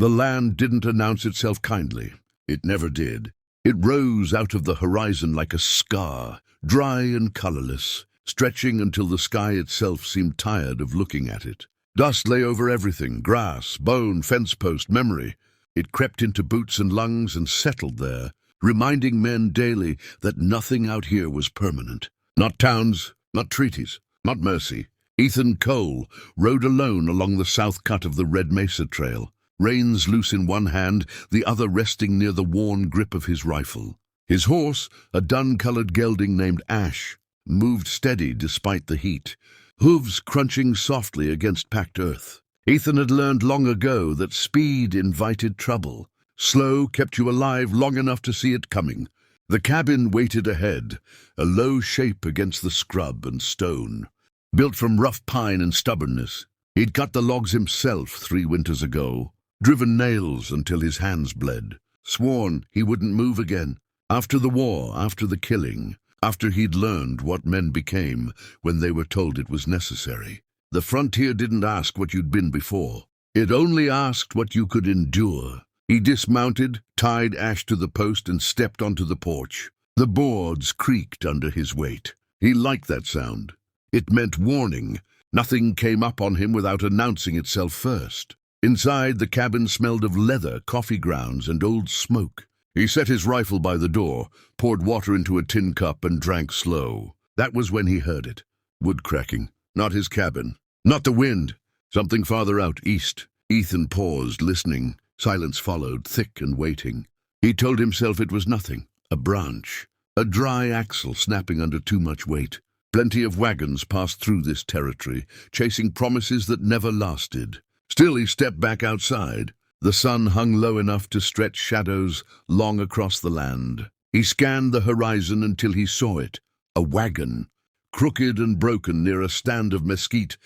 The land didn't announce itself kindly. It never did. It rose out of the horizon like a scar, dry and colorless, stretching until the sky itself seemed tired of looking at it. Dust lay over everything, grass, bone, fence post, memory. It crept into boots and lungs and settled there, reminding men daily that nothing out here was permanent. Not towns, not treaties, not mercy. Ethan Cole rode alone along the south cut of the Red Mesa Trail, reins loose in one hand, the other resting near the worn grip of his rifle. His horse, a dun-colored gelding named Ash, moved steady despite the heat, hooves crunching softly against packed earth. Ethan had learned long ago that speed invited trouble. Slow kept you alive long enough to see it coming. The cabin waited ahead, a low shape against the scrub and stone, built from rough pine and stubbornness. He'd cut the logs himself 3 winters ago, driven nails until his hands bled, sworn he wouldn't move again. After the war, after the killing, after he'd learned what men became when they were told it was necessary. The frontier didn't ask what you'd been before. It only asked what you could endure. He dismounted, tied Ash to the post, and stepped onto the porch. The boards creaked under his weight. He liked that sound. It meant warning. Nothing came up on him without announcing itself first. Inside, the cabin smelled of leather, coffee grounds, and old smoke. He set his rifle by the door, poured water into a tin cup, and drank slow. That was when he heard it. Wood cracking. Not his cabin. Not the wind. Something farther out, east. Ethan paused, listening. Silence followed, thick and waiting. He told himself it was nothing. A branch. A dry axle snapping under too much weight. Plenty of wagons passed through this territory, chasing promises that never lasted. Still he stepped back outside. The sun hung low enough to stretch shadows long across the land. He scanned the horizon until he saw it. A wagon, crooked and broken near a stand of mesquite.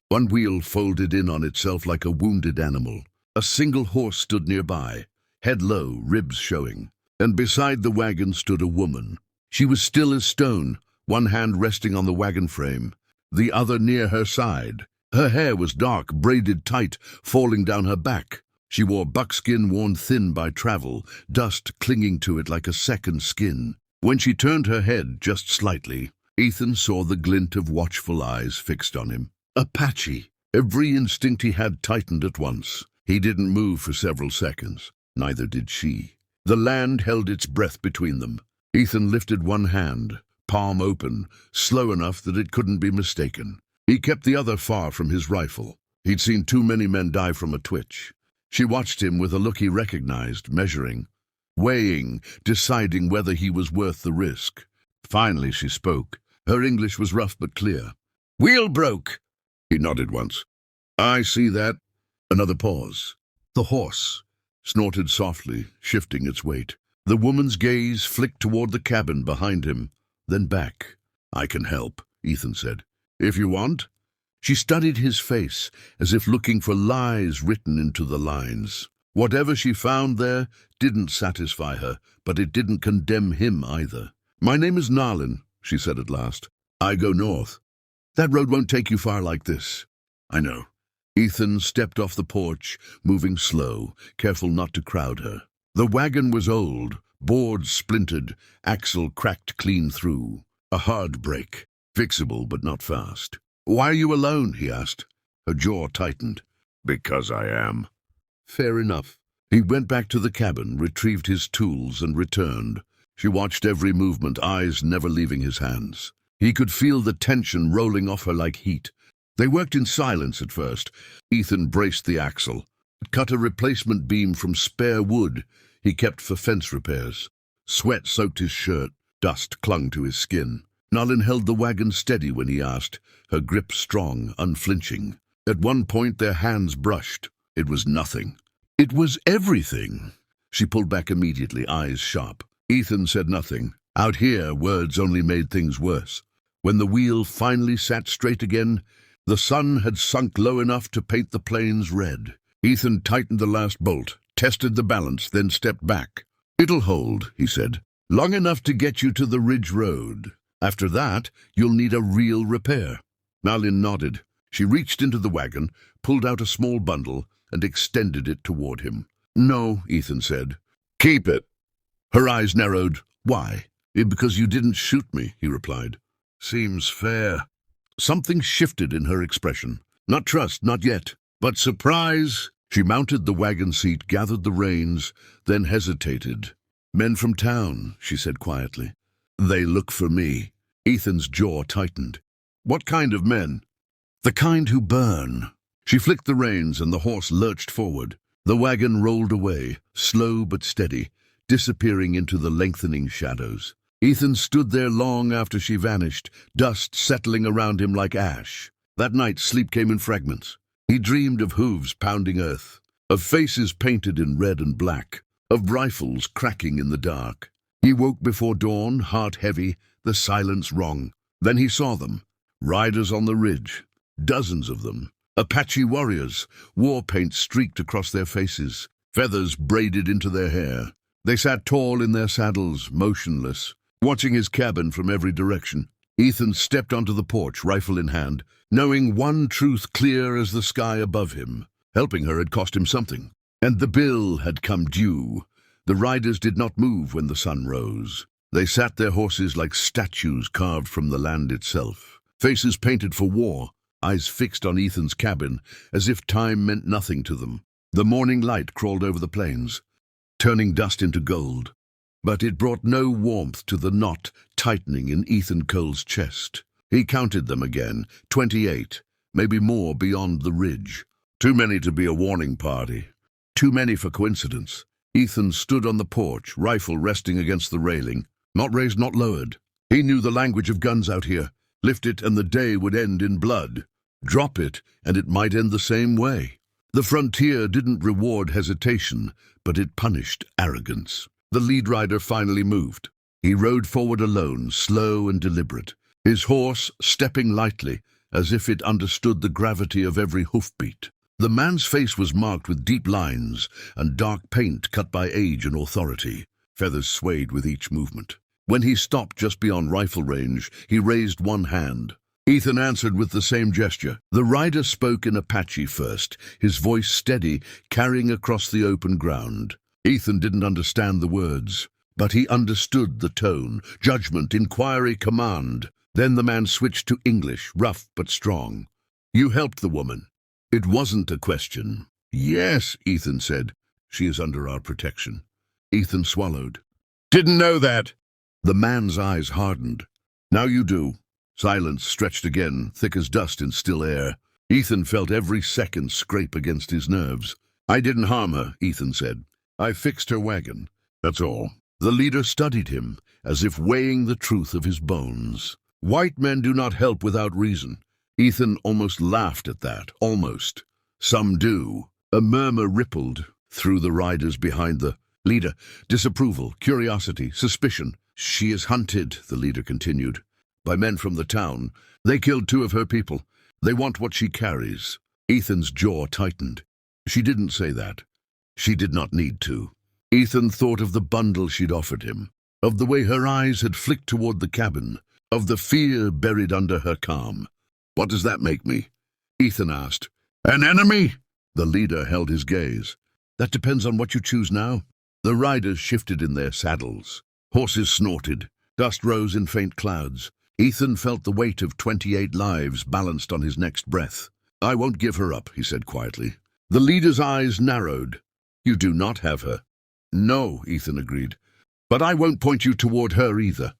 One wheel folded in on itself like a wounded animal. A single horse stood nearby, head low, ribs showing. And beside the wagon stood a woman. She was still as stone, one hand resting on the wagon frame, the other near her side. Her hair was dark, braided tight, falling down her back. She wore buckskin worn thin by travel, dust clinging to it like a second skin. When she turned her head just slightly, Ethan saw the glint of watchful eyes fixed on him. Apache. Every instinct he had tightened at once. He didn't move for several seconds. Neither did she. The land held its breath between them. Ethan lifted one hand, palm open, slow enough that it couldn't be mistaken. He kept the other far from his rifle. He'd seen too many men die from a twitch. She watched him with a look he recognized, measuring, weighing, deciding whether he was worth the risk. Finally she spoke. Her English was rough but clear. "Wheel broke." He nodded once. "I see that." Another pause. The horse snorted softly, shifting its weight. The woman's gaze flicked toward the cabin behind him, then back. "I can help," Ethan said. "If you want." She studied his face, as if looking for lies written into the lines. Whatever she found there didn't satisfy her, but it didn't condemn him either. "My name is Narlin," she said at last. "I go north. That road won't take you far like this." "I know." Ethan stepped off the porch, moving slow, careful not to crowd her. The wagon was old, boards splintered, axle cracked clean through. A hard break, fixable but not fast. "Why are you alone?" he asked. Her jaw tightened. "Because I am." Fair enough. He went back to the cabin, retrieved his tools, and returned. She watched every movement, eyes never leaving his hands. He could feel the tension rolling off her like heat. They worked in silence at first. Ethan braced the axle, cut a replacement beam from spare wood he kept for fence repairs. Sweat soaked his shirt, dust clung to his skin. Narlin held the wagon steady when he asked, her grip strong, unflinching. At one point their hands brushed. It was nothing. It was everything. She pulled back immediately, eyes sharp. Ethan said nothing. Out here, words only made things worse. When the wheel finally sat straight again, the sun had sunk low enough to paint the plains red. Ethan tightened the last bolt, tested the balance, then stepped back. "It'll hold," he said. "Long enough to get you to the Ridge Road. After that, you'll need a real repair." Narlin nodded. She reached into the wagon, pulled out a small bundle, and extended it toward him. "No," Ethan said. "Keep it." Her eyes narrowed. "Why?" "Because you didn't shoot me," he replied. "Seems fair." Something shifted in her expression. Not trust, not yet, but surprise. She mounted the wagon seat, gathered the reins, then hesitated. "Men from town," she said quietly. "They look for me." Ethan's jaw tightened. "What kind of men?" "The kind who burn." She flicked the reins and the horse lurched forward. The wagon rolled away, slow but steady, disappearing into the lengthening shadows. Ethan stood there long after she vanished, dust settling around him like ash. That night, sleep came in fragments. He dreamed of hooves pounding earth, of faces painted in red and black, of rifles cracking in the dark. He woke before dawn, heart heavy, the silence wrong. Then he saw them, riders on the ridge, dozens of them. Apache warriors, war paint streaked across their faces, feathers braided into their hair. They sat tall in their saddles, motionless, watching his cabin from every direction. Ethan stepped onto the porch, rifle in hand, knowing one truth clear as the sky above him. Helping her had cost him something, and the bill had come due. The riders did not move when the sun rose. They sat their horses like statues carved from the land itself, faces painted for war, eyes fixed on Ethan's cabin, as if time meant nothing to them. The morning light crawled over the plains, turning dust into gold. But it brought no warmth to the knot tightening in Ethan Cole's chest. He counted them again, 28, maybe more beyond the ridge. Too many to be a warning party. Too many for coincidence. Ethan stood on the porch, rifle resting against the railing. Not raised, not lowered. He knew the language of guns out here. Lift it and the day would end in blood. Drop it and it might end the same way. The frontier didn't reward hesitation, but it punished arrogance. The lead rider finally moved. He rode forward alone, slow and deliberate, his horse stepping lightly, as if it understood the gravity of every hoofbeat. The man's face was marked with deep lines and dark paint cut by age and authority. Feathers swayed with each movement. When he stopped just beyond rifle range, he raised one hand. Ethan answered with the same gesture. The rider spoke in Apache first, his voice steady, carrying across the open ground. Ethan didn't understand the words, but he understood the tone, judgment, inquiry, command. Then the man switched to English, rough but strong. "You helped the woman." It wasn't a question. "Yes," Ethan said. "She is under our protection." Ethan swallowed. "Didn't know that." The man's eyes hardened. "Now you do." Silence stretched again, thick as dust in still air. Ethan felt every second scrape against his nerves. "I didn't harm her," Ethan said. "I fixed her wagon. That's all." The leader studied him, as if weighing the truth of his bones. "White men do not help without reason." Ethan almost laughed at that, almost. "Some do." A murmur rippled through the riders behind the leader. Disapproval, curiosity, suspicion. "She is hunted," the leader continued, "by men from the town. They killed 2 of her people. They want what she carries." Ethan's jaw tightened. She didn't say that. She did not need to. Ethan thought of the bundle she'd offered him, of the way her eyes had flicked toward the cabin, of the fear buried under her calm. "What does that make me?" Ethan asked. "An enemy?" The leader held his gaze. "That depends on what you choose now." The riders shifted in their saddles. Horses snorted. Dust rose in faint clouds. Ethan felt the weight of 28 lives balanced on his next breath. "I won't give her up," he said quietly. The leader's eyes narrowed. "You do not have her." "No," Ethan agreed. "But I won't point you toward her either."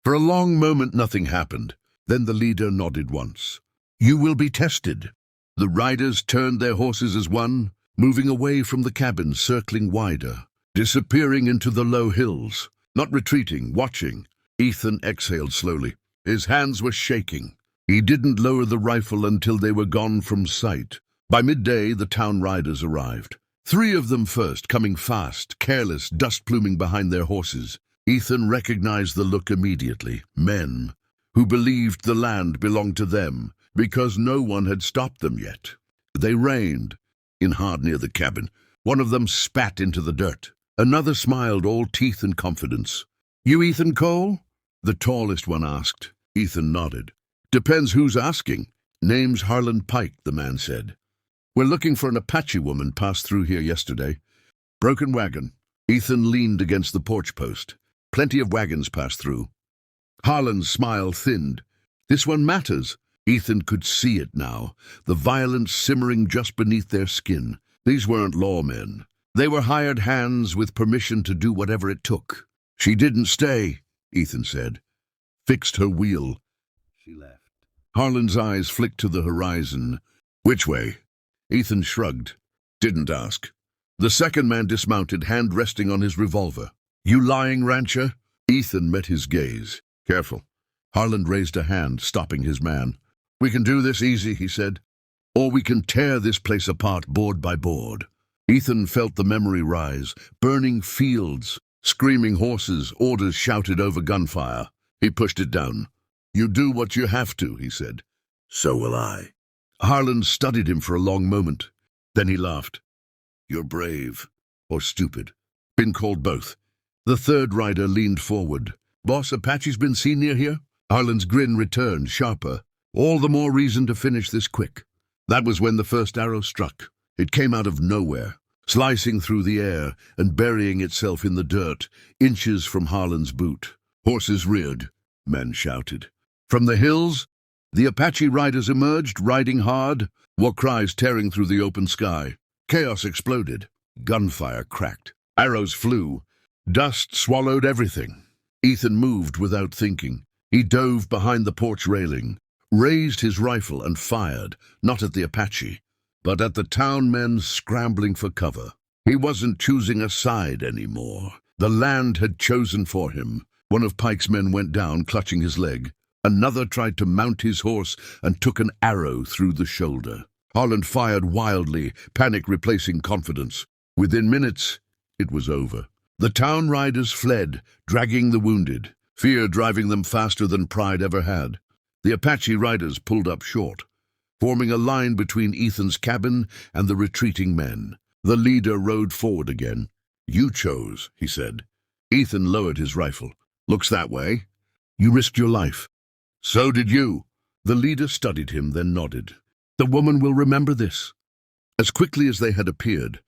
For a long moment nothing happened. Then the leader nodded once. "You will be tested." The riders turned their horses as one, moving away from the cabin, circling wider, disappearing into the low hills, not retreating, watching. Ethan exhaled slowly. His hands were shaking. He didn't lower the rifle until they were gone from sight. By midday, the town riders arrived. 3 of them first, coming fast, careless, dust pluming behind their horses. Ethan recognized the look immediately. Men who believed the land belonged to them because no one had stopped them yet. They reined in hard near the cabin. One of them spat into the dirt. Another smiled, all teeth and confidence. "You Ethan Cole?" the tallest one asked. Ethan nodded. "Depends who's asking." "Name's Harlan Pike," the man said. We're looking for an Apache woman passed through here yesterday. Broken wagon. Ethan leaned against the porch post. Plenty of wagons passed through. Harlan's smile thinned. This one matters. Ethan could see it now, the violence simmering just beneath their skin. These weren't lawmen. They were hired hands with permission to do whatever it took. She didn't stay, Ethan said. Fixed her wheel. She left. Harlan's eyes flicked to the horizon. Which way? Ethan shrugged. Didn't ask. The second man dismounted, hand resting on his revolver. You lying, rancher? Ethan met his gaze. Careful. Harlan raised a hand, stopping his man. We can do this easy, he said. Or we can tear this place apart board by board. Ethan felt the memory rise. Burning fields, screaming horses, orders shouted over gunfire. He pushed it down. You do what you have to, he said. So will I. Harlan studied him for a long moment. Then he laughed. You're brave. Or stupid. Been called both. The third rider leaned forward. Boss, Apache's been seen near here? Harlan's grin returned, sharper. All the more reason to finish this quick. That was when the first arrow struck. It came out of nowhere, slicing through the air and burying itself in the dirt, inches from Harlan's boot. Horses reared. Men shouted. From the hills, the Apache riders emerged, riding hard, war cries tearing through the open sky. Chaos exploded. Gunfire cracked. Arrows flew. Dust swallowed everything. Ethan moved without thinking. He dove behind the porch railing, raised his rifle and fired, not at the Apache, but at the town men scrambling for cover. He wasn't choosing a side anymore. The land had chosen for him. One of Pike's men went down, clutching his leg. Another tried to mount his horse and took an arrow through the shoulder. Harlan fired wildly, panic replacing confidence. Within minutes, it was over. The town riders fled, dragging the wounded, fear driving them faster than pride ever had. The Apache riders pulled up short, forming a line between Ethan's cabin and the retreating men. The leader rode forward again. You chose, he said. Ethan lowered his rifle. Looks that way. You risked your life. So did you. The leader studied him, then nodded. The woman will remember this. As quickly as they had appeared,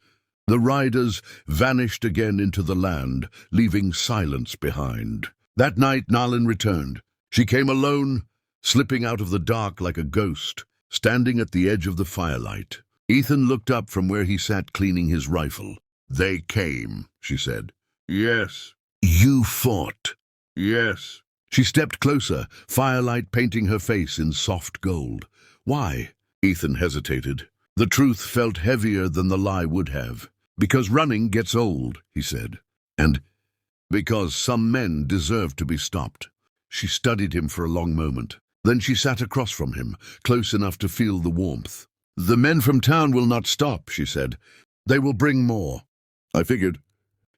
the riders vanished again into the land, leaving silence behind. That night, Nalin returned. She came alone, slipping out of the dark like a ghost, standing at the edge of the firelight. Ethan looked up from where he sat cleaning his rifle. They came, she said. Yes. You fought. Yes. She stepped closer, firelight painting her face in soft gold. Why? Ethan hesitated. The truth felt heavier than the lie would have. Because running gets old, he said. And because some men deserve to be stopped. She studied him for a long moment. Then she sat across from him, close enough to feel the warmth. The men from town will not stop, she said. They will bring more. I figured.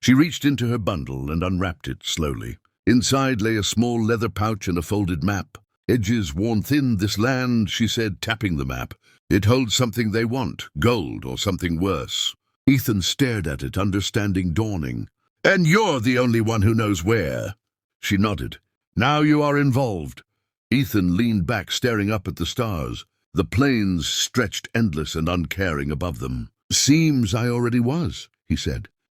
She reached into her bundle and unwrapped it slowly. Inside lay a small leather pouch and a folded map. Edges worn thin, this land, she said, tapping the map. It holds something they want, gold or something worse. Ethan stared at it, understanding dawning. And you're the only one who knows where. She nodded. Now you are involved. Ethan leaned back, staring up at the stars. The plains stretched endless and uncaring above them. Seems I already was, he said.